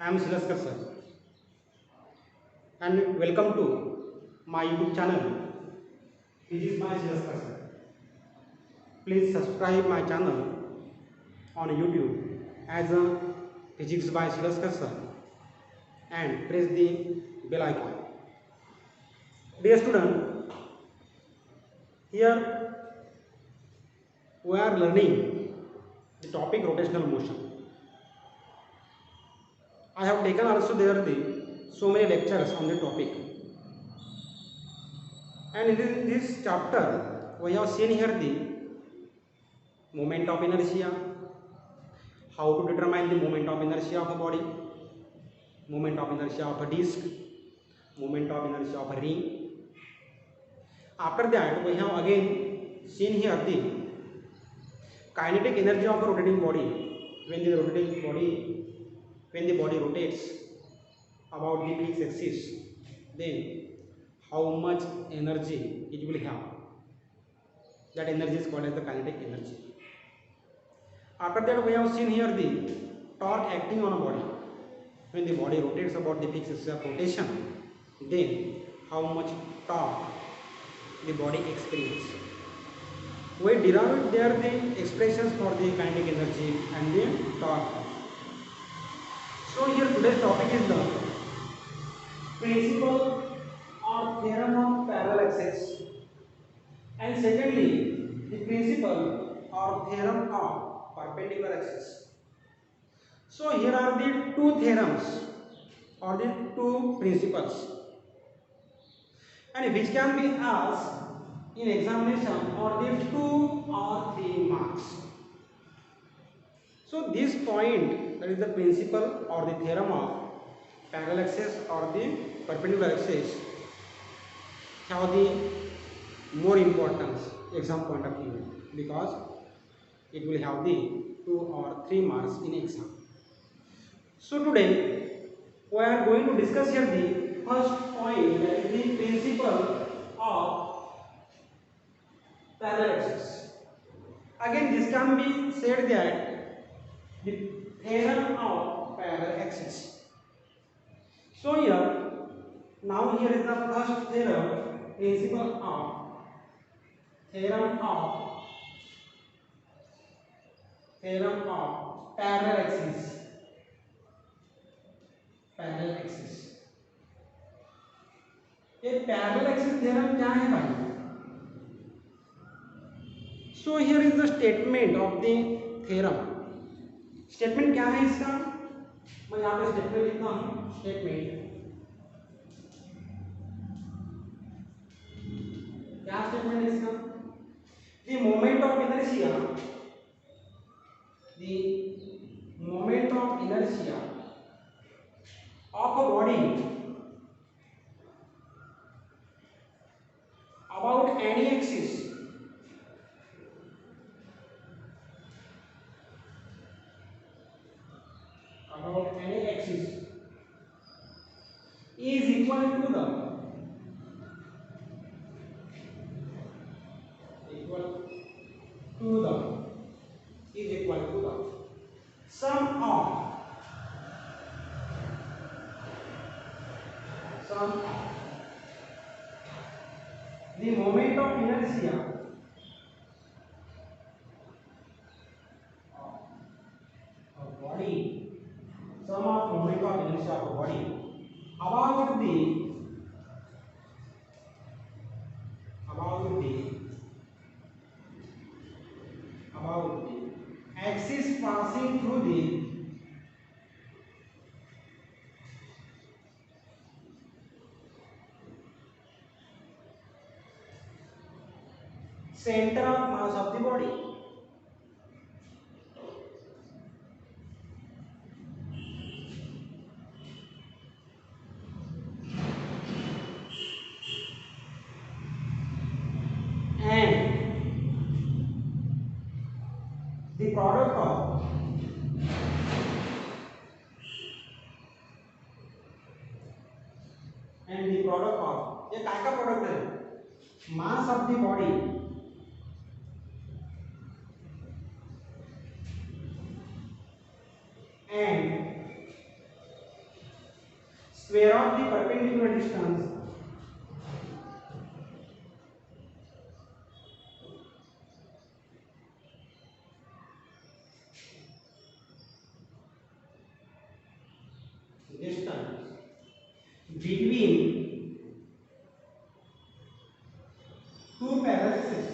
I am Silaskar sir and welcome to my YouTube channel Physics by Silaskar sir. Please subscribe my channel on YouTube as Physics by Silaskar sir and press the bell icon. Dear student, here we are learning the topic rotational motion. I have taken also there so many lectures on the topic, and in this chapter we have seen here the moment of inertia, how to determine the moment of inertia of a body, moment of inertia of a disc, moment of inertia of a ring. After that we have again seen here the kinetic energy of a rotating body. When the body rotates about the fixed axis, then how much energy it will have. That energy is called as the kinetic energy. After that we have seen here the torque acting on a body. When the body rotates about the fixed axis of rotation, then how much torque the body experiences. We derived there the expressions for the kinetic energy and the torque. So here today's topic is the principle or theorem of parallel axis, and secondly the principle or theorem of perpendicular axis. So here are the two theorems or the two principles, and which can be asked in examination or the 2 or 3 marks. So this point, that is the principle or the theorem of parallel axis or the perpendicular axis, have the more importance exam point of view, because it will have the 2 or 3 marks in exam. So today we are going to discuss here the first point, that is the principle of parallel axis. Again this can be said that the theorem of parallel axis. So here, now here is the first theorem, principle of theorem of parallel axis. Parallel axis. ये parallel axis theorem क्या है भाई? So here is the statement of the theorem. Statement क्या है इसका? मैं यहाँ पे स्टेटमेंट लिखता हूँ. स्टेटमेंट क्या स्टेटमेंट है इसका? The moment of inertia of a body about any axis is equal to the sum of the moment of inertia of body, sum of moment of inertia of a body about the axis passing through the center of mass of the body. And the product of ये काय का product है? मास of the body and square of the perpendicular distance between two parallel axes.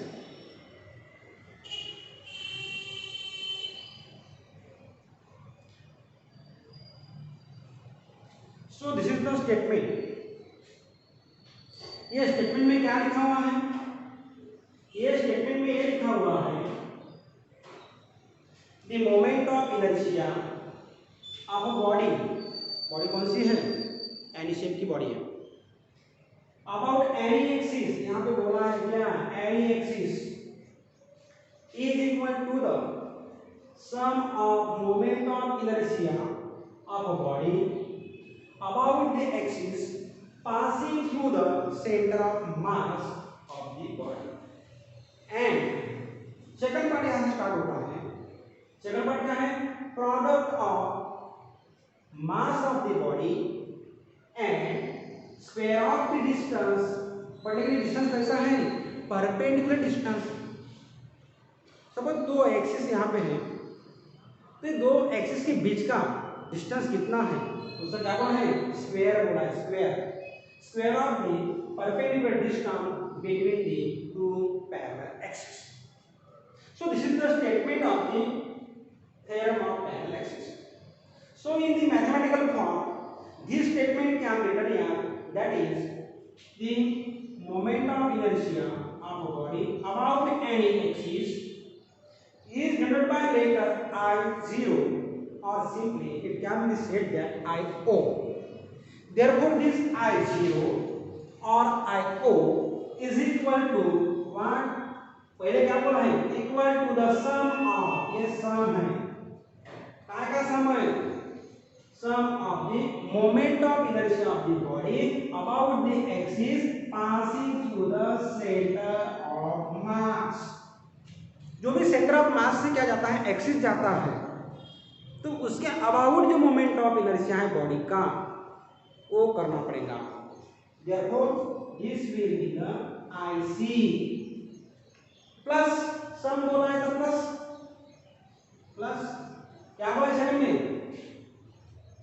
So this is the statement. ये statement में क्या लिखा हुआ है? ये स्टेटमेंट में ये लिखा हुआ है the moment of inertia of a body, body कौन सी है? एनी शेप की बॉडी है, अबाउट एनी एक्सिस, यहाँ पे बोला है क्या? Any axis is equal to the sum of moment of inertia of a body about the axis passing through the center of mass of the body. And second part यहाँ से start होता है. Second part क्या है? Product of mass of the body and square of the distance. Particular distance कैसा है? Perpendicular distance. Suppose दो axis यहाँ पे है, तो दो एक्सिस के बीच का डिस्टेंस कितना है? उसका क्या बोला है? स्क्वायर बोला है. Square square of the perpendicular distance between the two parallel axes. So this is the statement of the theorem of parallel axis. So in the mathematical form, this statement can be written here, that is the moment of inertia of a body about any axis is denoted by letter I0, or simply it can be said that I0. Therefore, this I0 or I0 is equal to what? पहले क्या बोला है? Equal to the sum of, ये sum है, क्या का sum है? Sum of the moment of inertia of the body about the axis passing through the center of mass. जो भी center of mass से क्या जाता है? Axis जाता है, तो उसके about जो moment of inertia है बॉडी का, वो करना पड़ेगा. Therefore, this will be the IC plus सम बोला है तो प्लस क्या बोला साइड में?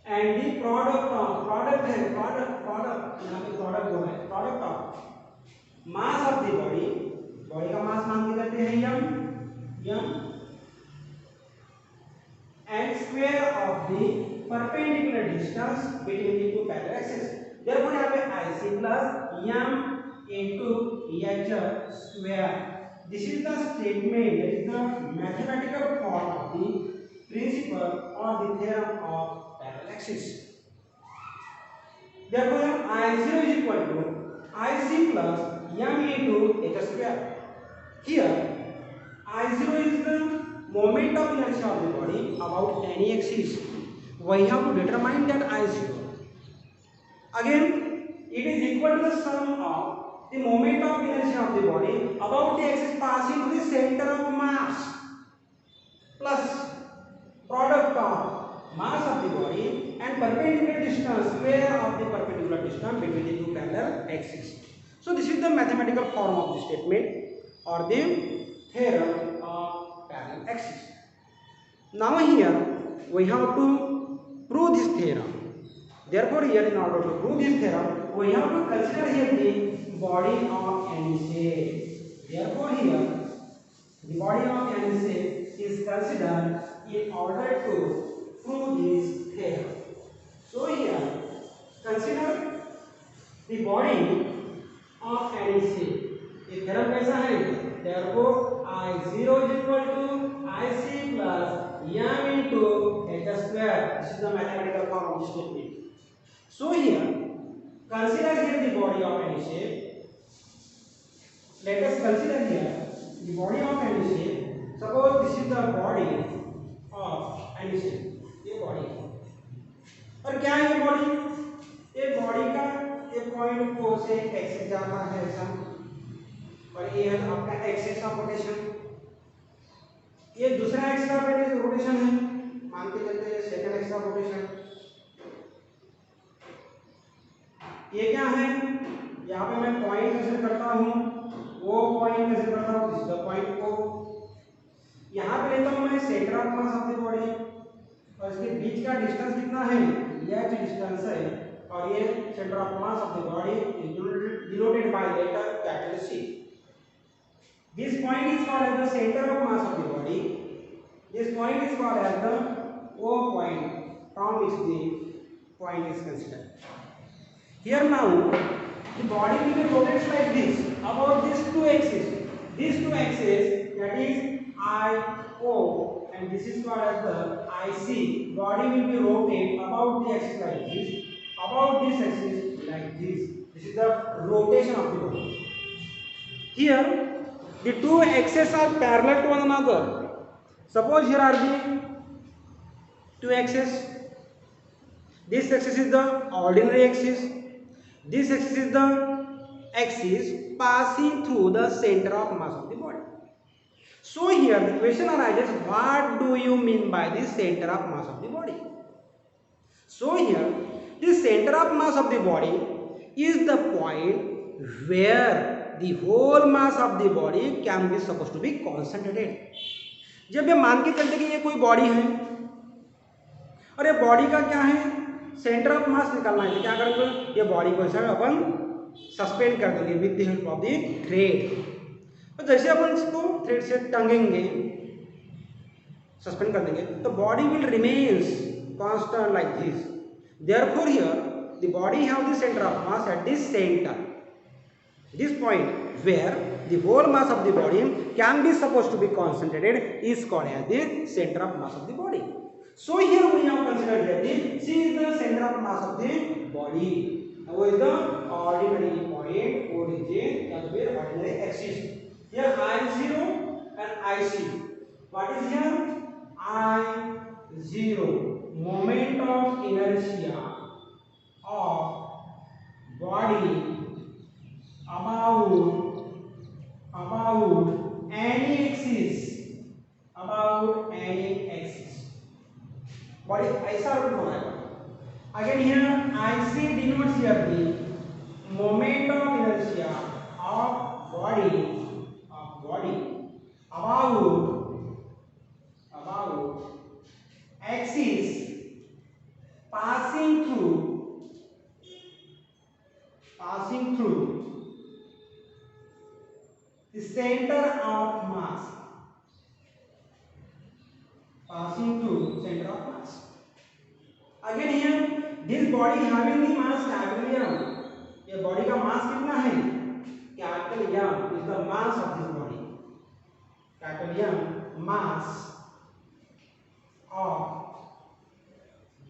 And the product of, product है, प्रोडक्ट यहाँ पे प्रोडक्ट बोला है, product of mass of the body, body का मास मान के करते हैं m and square of the perpendicular distance between the two parallel axes. Therefore, यहाँ पे IC plus m into h square. This is the statement, that is the mathematical form of the principle or the theorem of parallel axis. Therefore, I0 is equal to IC plus m into h square. Here, I0 is the moment of inertia of the body about any axis. We have to determine that I0. Again, it is equal to the sum of the moment of inertia of the body about the axis passing to the center of mass plus product of mass of the body and perpendicular distance, square of the perpendicular distance between the two parallel axes. So this is the mathematical form of the statement or the theorem of parallel axis. Now here we have to prove this theorem. Therefore, here in order to prove this theorem, we have to consider here the body of any shape. Therefore, here the body of any shape is considered in order to prove this theorem. So here, consider the body of any shape. ये theorem कैसा है? Therefore, I0 is equal to IC plus m into h square. This is the mathematical form of the statement. So here, consider here the body of any shape. Let us consider here the body of any shape. Suppose this is the body of any shape. ये body है. और क्या है ये body? ये body का ये point O से एक्सिस जाता है ऐसा, और ये है आपका एक्सिस ऑफ रोटेशन. ये दूसरा एक्सिस ऑफ रोटेशन है, मान के चलते हैं सेकंड एक्सिस ऑफ रोटेशन. ये क्या है, यहाँ पे मैं पॉइंट कंसीडर करता हूँ, वो पॉइंट कंसीडर करता हूँ, this is the point O. यहाँ पे लेता हूँ मैं centre of mass of the body, और इसके बीच का डिस्टेंस कितना है, यह जो डिस्टेंस है, और ये centre of mass of the body is denoted by letter capital C. This point is called as the centre of mass of the body, this point is called as the O point from which the point is considered. Here now the body will be rotated like this about these two axes. These two axes, that is I O and this is called as the IC. Body will be rotated about the axis like this, about this axis like this. This is the rotation of the body. Here the two axes are parallel to one another. Suppose here are the two axes. This axis is the ordinary axis, this axis is the axis passing through the center of mass of the body. So here the question arises, what do you mean by the center of mass of the body? So here the center of mass of the body is the point where the whole mass of the body can be supposed to be concentrated. जब ये मान के चलते कि ये कोई body है और ये बॉडी का क्या है, सेंटर ऑफ मास निकालना है, तो क्या करेंगे, ये बॉडी को ऐसा अपन सस्पेंड कर देंगे with the help of the thread. तो जैसे अपन इसको थ्रेड से टंगेंगे, सस्पेंड कर देंगे, तो body will remains constant like this. Therefore here the body have the centre of mass at this centre, this point where the whole mass of the body can be supposed to be concentrated is called as the center of mass of the body. So here we have considered that C is the center of mass of the body. Now is the ordinary point, origin, that will be ordinary axis. Here I0 and IC. What is here? I0, moment of inertia of body about any axis, about any axis. Body ऐसा रूप हो रहा है. Again here IC denotes here the moment of inertia of body about axis passing through the center of mass, passing through center of mass. Again here this body having the mass capital M. ये body का mass कितना है, capital M is the mass of this body, capital M mass of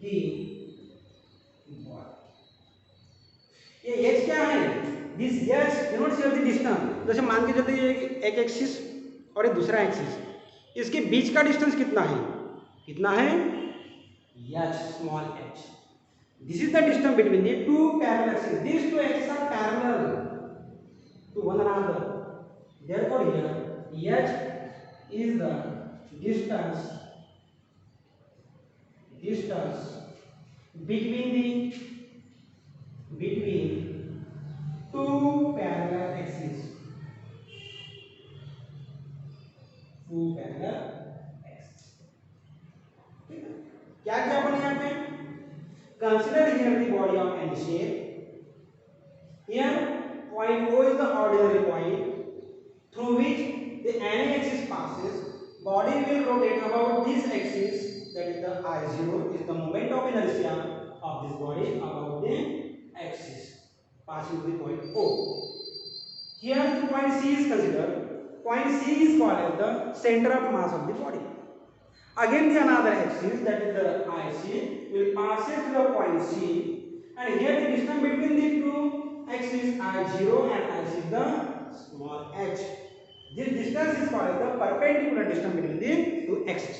the body. ये H क्या है, this H denotes here the distance. जैसे मान के चलते ये एक एक्सिस और एक दूसरा एक्सिस, इसके बीच का डिस्टेंस कितना है, H, small h. This is the distance between the two parallel axes. These two axes are parallel to one another. Therefore here H is the distance between two parallel axes. क्या क्या अपन यहाँ पे consider here the body of N shape. Here point O is the ordinary point through which the any axis passes. Body will rotate about this axis, that is the I0 is the moment of inertia of this body about the axis passing to the point O. Here the point C is considered. Point C is called as the center of mass of the body. Again the another axis, that is the IC, will pass it to the point C, and here the distance between the two axes I0 and IC is the small h. This distance is called as the perpendicular distance between the two axes.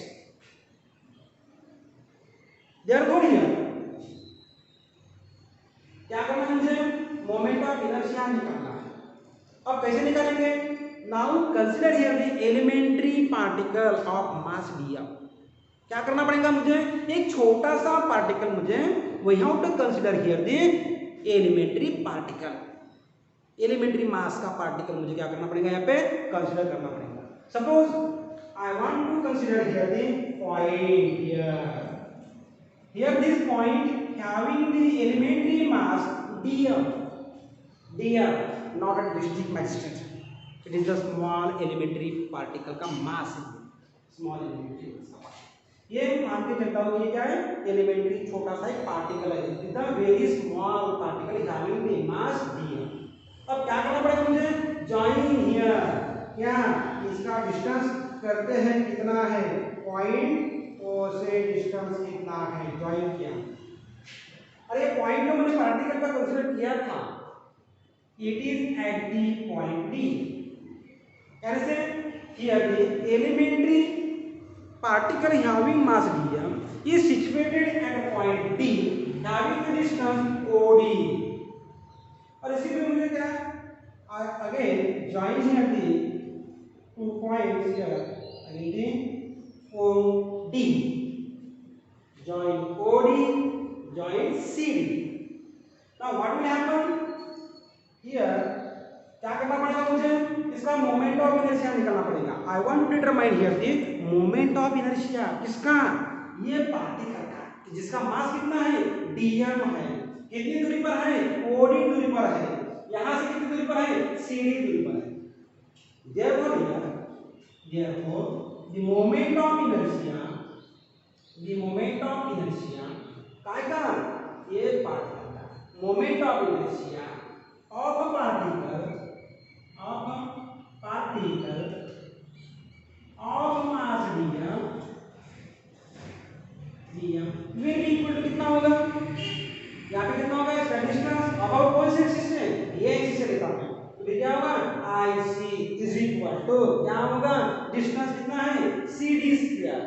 Therefore here क्या करना है, मुझे moment of inertia निकालना है. अब कैसे निकालेंगे? Now consider here the elementary particle of mass dm. क्या करना पड़ेगा मुझे, एक छोटा सा पार्टिकल मुझे, we have to consider here the elementary particle, elementary mass का पार्टिकल मुझे क्या करना पड़ेगा, यहाँ पे कंसीडर करना पड़ेगा। Suppose I want to consider here the point here this point having the elementary mass dm not at district magistrate, it is the small elementary particle का मास है, स्मॉल एलिमेंट्री मास का पार्टिकल। ये मान के चलता हूँ ये क्या है, एलिमेंट्री छोटा सा एक पार्टिकल है, it is the very small particle having the mass dm। अब क्या करना पड़ेगा मुझे, जॉइन हियर, क्या इसका डिस्टेंस करते हैं कितना है, पॉइंट ओ से डिस्टेंस कितना है, जॉइन किया। अरे पॉइंट में मैंने पार्टिकल का कंसीडर किया था, it is at the point D, ऐसे here the elementary particle having mass dm is situated at point D having the distance OD। और इसी में मुझे क्या again join here the 2 points here again OD, join OD, join CD। now what will happen here, क्या करना पड़ेगा मुझे, इसका मोमेंट ऑफ इनर्शिया निकालना पड़ेगा। I want to determine here the moment of inertia, किसका, ये पार्टिकल का, जिसका मास कितना है, dm है, कितनी दूरी पर है, OD दूरी पर है, यहां से कितनी दूरी पर है, CD दूरी पर है। therefore the moment of inertia, the moment of inertia काय का, ये पार्टिकल का moment of inertia of a particle of mass dm will be equal to कितना होगा, यहाँ पे कितना होगा, इसका डिस्टेंस अबाउट कौन से एक्सिस में, ये एक्सिस से लेता हूं, तो क्या होगा, IC इज इक्वल टू क्या होगा, डिस्टेंस कितना है, CD square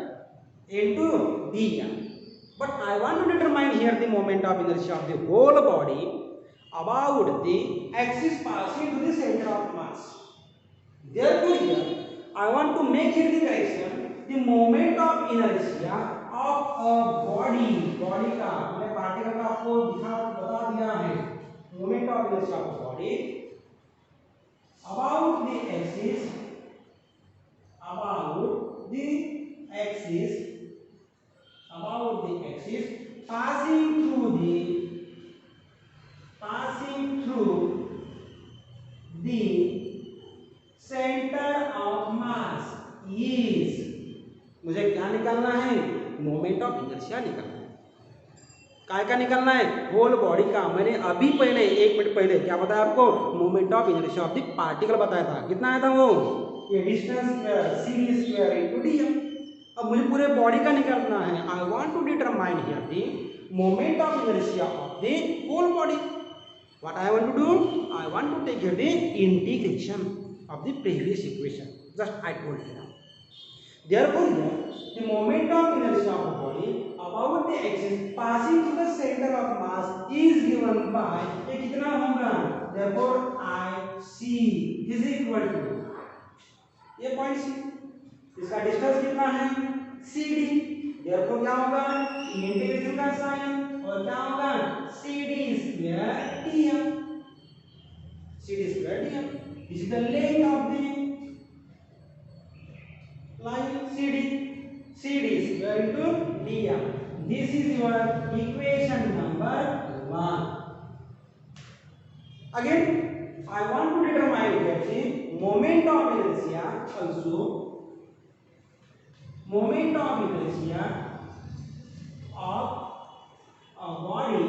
into dm। But I want to determine here the moment of inertia of the whole body about the axis passing to the center of mass। therefore here I want to make here the correction, the moment of inertia of a body का मैंने particle का आपको बता दिया है, moment of inertia of a body about the axis passing through the center of mass is, मुझे क्या निकालना है, मोमेंट ऑफ इनर्शिया निकालना है। काय का निकालना है, होल बॉडी का। मैंने अभी पहले 1 मिनट पहले क्या बताया आपको, moment of inertia of the particle बताया था, कितना आया था वो, ये distance CD square into dm। अब मुझे पूरे बॉडी का निकालना है, I want to determine here the moment of inertia of the whole body. What I want to do? I want to take here the integration of the previous equation. Just I told you now. Therefore, here the moment of inertia of a body about the axis passing through the center of mass is given by ये कितना होगा? Therefore, IC is equal to ये point C, इसका distance कितना है, CD। Therefore क्या होगा, integration का साइन और क्या होगा, CD square dm। CD square dm, this is the length of the line CD square into dm। this is your equation number 1। again I want to determine here the moment of inertia, also moment of inertia of a body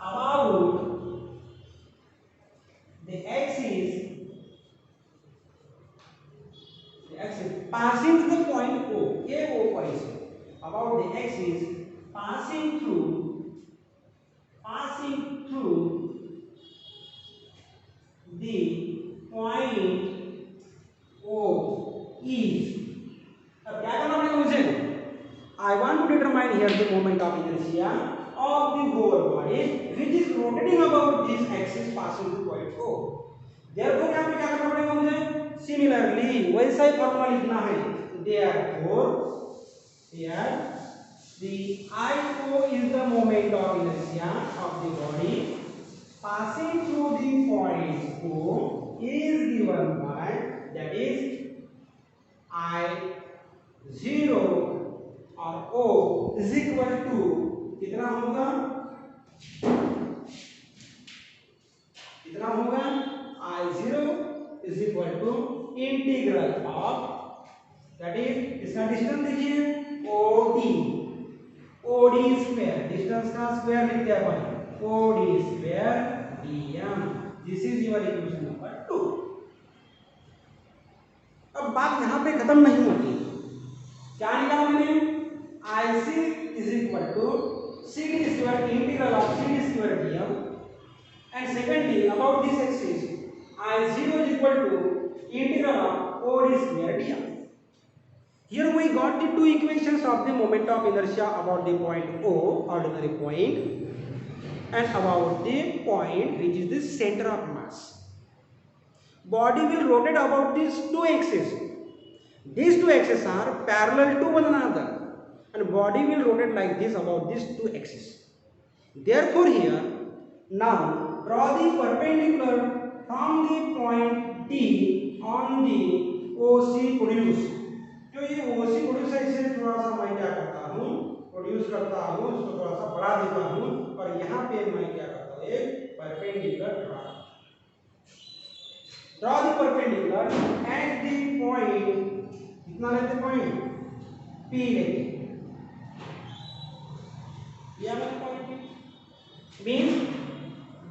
about the axis passing to the point O, ये O point है, about the axis passing through the point O is। अब क्या करना पड़ेगा मुझे, I want to determine here the moment of inertia of the whole body which is rotating about this axis passing through point O। therefore यहाँ पे क्या करना पड़ेगा मुझे, similarly वैसा ही फॉर्मूला लिखना है। therefore here The I-O is the moment of inertia of the body passing through the point O is given by, that is I0 or O is equal to कितना होगा, कितना होगा, I0 is equal to integral of, that is इसका distance देखिए OD, OD square, distance का square लिखते हैं अपन, OD square dm. This is your equation number 2. अब बात यहां पे खत्म नहीं होती, क्या निकाला मैंने, IC is equal to CD square integral of CD square dm, and secondly about this axis I0 is equal to integral of OD square dm. Here we got the two equations of the moment of inertia about the point O, ordinary point, and about the point which is the center of mass. Body will rotate about these two axes. These two axes are parallel to one another, and body will rotate like this about these two axes. Therefore here now draw the perpendicular from the point D on the OC produced. जो ये OC produce है इसे थोड़ा सा मैं क्या करता हूँ, प्रोड्यूस करता हूँ, इसको थोड़ा सा बढ़ा देता हूँ और यहाँ पे मैं क्या करता हूँ, एक perpendicular draw the perpendicular eight the point, कितना लेते पॉइंट P लेते, यह वाला point P means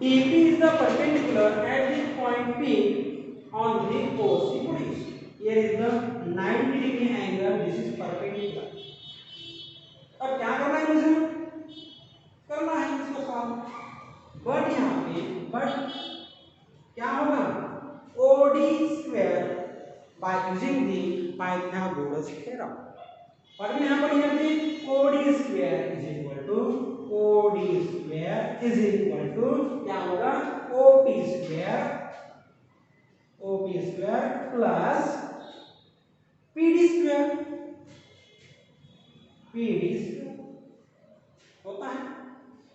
DP is the perpendicular at the point P on the OC produced. Here is the 90 degree angle, this is perpendicular. अब क्या करना है मुझे, करना है इसको सॉल्व, बट यहाँ पे बट क्या होगा, OD square by using the Pythagoras theorem, और यहाँ पर ये थी OD square is equal to OD square is equal to क्या होगा, OP square plus PD square होता है.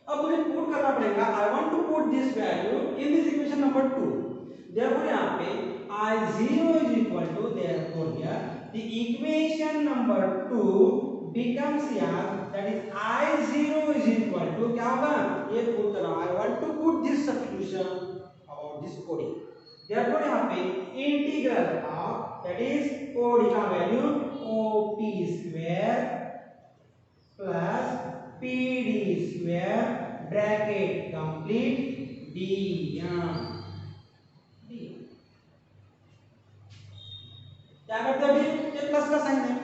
अब मुझे पुट करना पड़ेगा, I want to put this value in this equation number 2. Therefore यहाँ पे I0 is equal to, therefore here the equation number 2 becomes here, that is I0 is equal to क्या होगा, ये पुट करना, I want to put this substitution about this OD. Therefore यहाँ पे integral of, that is OD का value OP square plus PD square bracket complete dm. क्या करते हैं, ये प्लस का साइन है,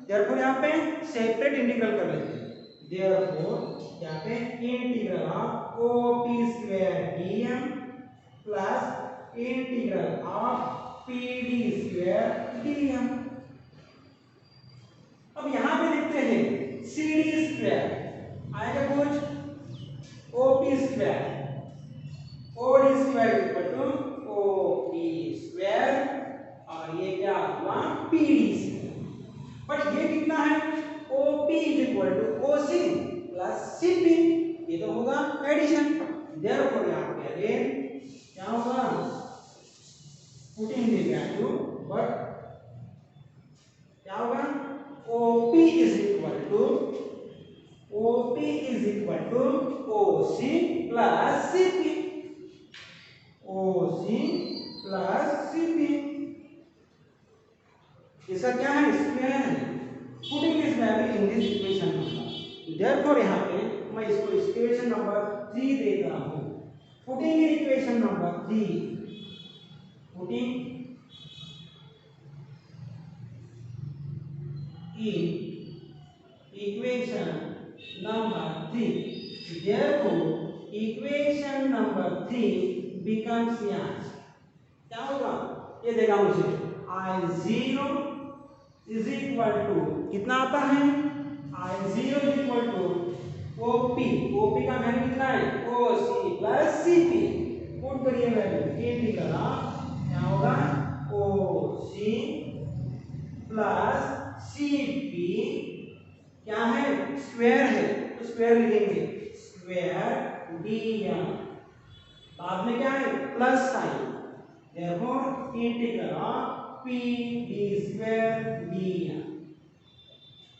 देयरफॉर यहाँ पे सेपरेट इंटीग्रल कर लेते हैं. देयरफॉर यहाँ पे integral of OP square dm plus integral of PD square dm. अब यहाँ पे लिखते हैं CD स्क्वायर आएगा कुछ OP square, OD square equal to OP square और ये क्या हुआ PD स्क्वायर. बट ये कितना है, OP is equal to OC plus CP, ये तो होगा एडिशन. देयरफॉर यहाँ पे अगेन क्या होगा, पुटिंग द वैल्यू, बट क्या होगा, OP is equal to OC plus CP, OC plus CP. इसका क्या है, स्क्वायर है. Putting this value in this equation number, therefore यहाँ पे मैं इसको इक्वेशन नंबर 3 दे रहा हूँ. Putting in equation number 3, putting in equation number 3, therefore equation number 3 becomes यहाँ क्या होगा, ये देगा मुझे I0 इज इक्वल टू कितना आता है, I0 is equal to OP का वैल्यू कितना है, OC प्लस CP. पुट करिए वैल्यू, इंटीग्रल क्या होगा, OC प्लस CP क्या है, स्क्वायर स्क्वायर लिखेंगे, स्क्वायर dm, बाद में क्या है plus sign, therefore integral of p d square dm।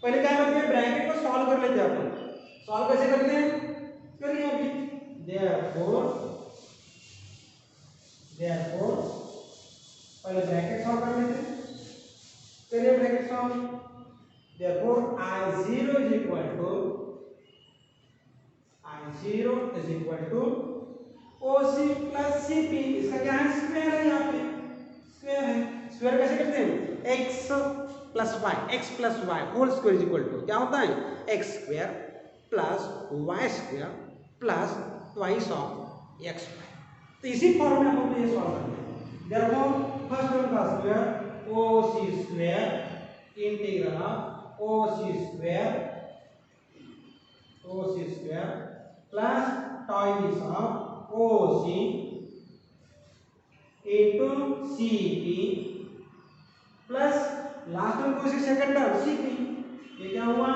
पहले क्या करते हैं, ब्रैकेट को सॉल्व कर लेते हैं अपन। सॉल्व कैसे करते हैं, करिए अभी। देयरफॉर पहले ब्रैकेट सॉल्व कर लेते हैं, करिए bracket solve. Therefore I0 is equal to OC plus CP, इसका क्या है स्क्वायर है, यहाँ पे स्क्वायर है। स्क्वायर कैसे करते हैं, x plus y whole square is equal to क्या होता है x square plus y square plus twice of x square. तो इसी फॉर्म में हम ये सॉल्व करते हैं। देयरफॉर फर्स्ट टर्म का square OC square integral of OC square plus twice of OC into CP plus last term को second term CP, ये क्या हुआ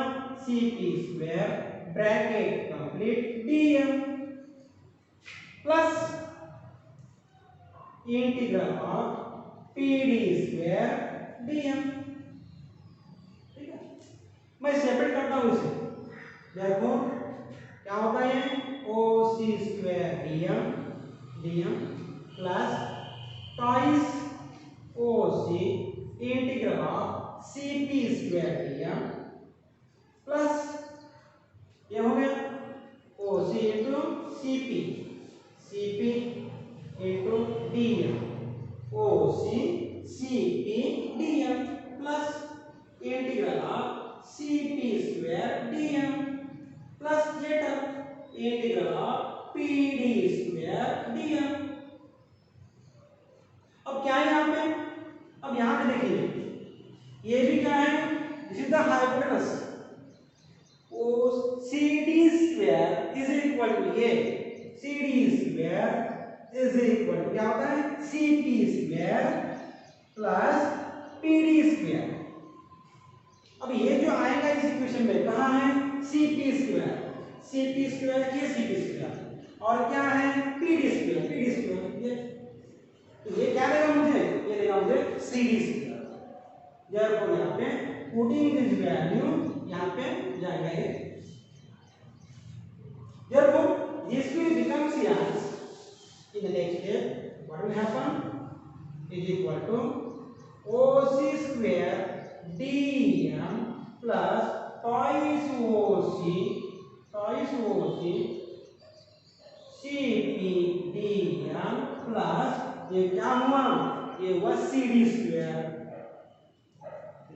CP square bracket complete dm plus integral of PD square dm। ठीक है, मैं separate करता हूं इसे। देखो क्या होता है, OC square dm plus twice OC integral of CP square dm plus ये हो गया OC into CP into dm, OC CP dm plus integral of CP square dm plus ये term integral of PD square dm। अब क्या है यहाँ पे, अब यहाँ पे देखिए ये भी क्या है, this is the hypotenuse, CD square is equal to ये CD square is equal to क्या होता है CP square plus PD square. अब ये जो आएगा इस इक्वेशन में कहाँ है CP स्क्वायर ये CP स्क्वायर और क्या है PD स्क्वायर ये, तो ये क्या देगा मुझे, ये देगा मुझे CD स्क्वायर। देयरफॉर यहाँ पे पुटिंग दिस वैल्यू यहाँ पे जाएगा ये। Therefore, this will become as in the next step. What will happen is equal to OC square dm plus twice OC CP dm plus ये क्या हुआ, ये हुआ CD square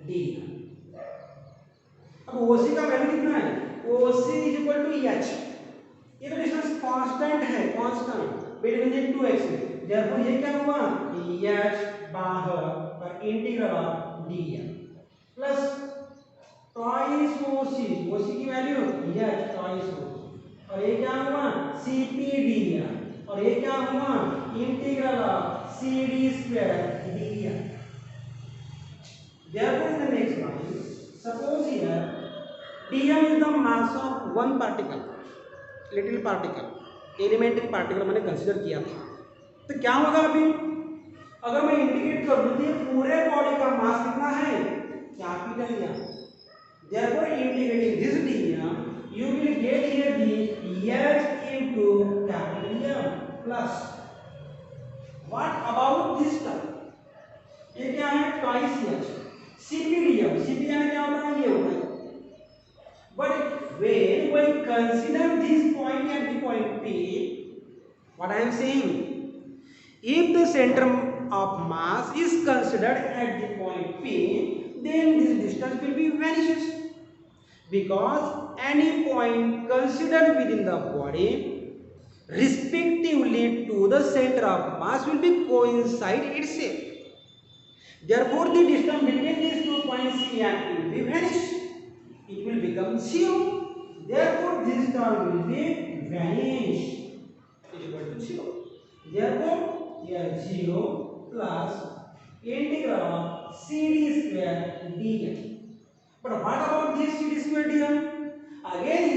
dm। अब OC का वैल्यू कितना है, OC is equal to EH, ये तो डिस्टेंस कांस्टेंट है, constant between the two axis. Therefore ये क्या हुआ h बाहर पर integral of dm plus twice OC की वैल्यू h ट्वाइस OC और ये क्या हुआ CP dm और ये क्या हुआ integral of CD square dm। Therefore in the next line suppose here dm is the mass of one particle, little particle elementary particle मैंने कंसीडर किया था। तो क्या होगा अभी अगर मैं इंडिकेट कर दूं पूरे बॉडी का मास कितना है capital M. Therefore integrating this dm you will get here the h into capital M plus what about this term, ये क्या है ट्वाइस h CP यानी क्या होता है, ये होता है। But when we consider this point at the point P, what I am saying, if the center of mass is considered at the point P, then this distance will be vanishes because any point considered within the body respectively to the center of mass will be coincide itself. Therefore, the distance between these 2 points C and P will be vanished. It will become 0. Therefore, this term will be vanish is equal to 0. Therefore, here 0 plus integral of CD square dm. But what about this CD square dm? Again,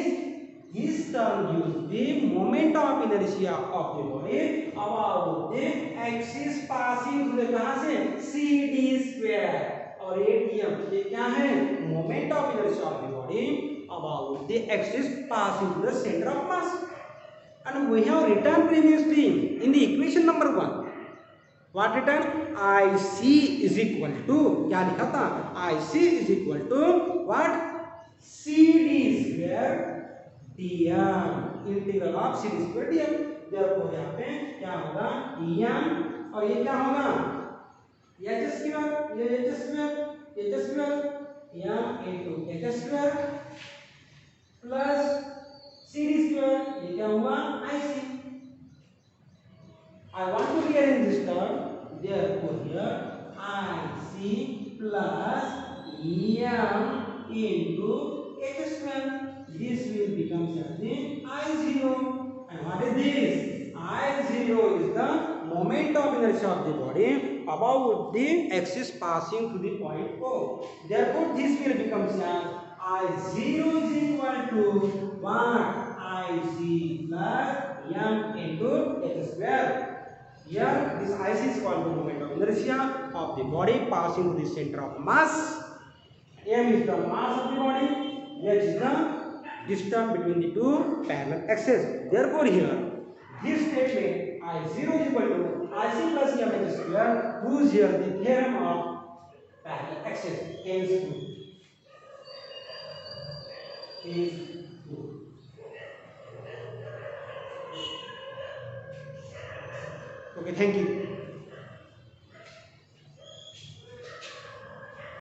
this term gives the moment of inertia of the body about the axis passing through the कहाँ से CD square और ये क्या है moment of inertia of the body about the axis passing through the center of mass. And we have written previously in the equation number 1. What written? IC is equal to क्या लिखा था? IC is equal to what? CD square dm. Integral of CD square dm. therefore यहाँ पे क्या होगा? dm और ये क्या होगा? h square ये h square m into h square plus CD square ये क्या हुआ? IC. I want to rearrange this term. Therefore, here IC plus M into H square. This will become something I0. And what is this? I0 is the moment of inertia of the body about the axis passing to the point O. Therefore, this will become I0 is equal to what? IC plus M into H square. Here, this IC is called the moment of inertia of the body passing to the center of mass. M is the mass of the body. H is the distance between the two parallel axes. Therefore, here, this statement I0 is equal to IC plus MH square proves here the theorem of parallel axes. Hence, true. Okay, thank you.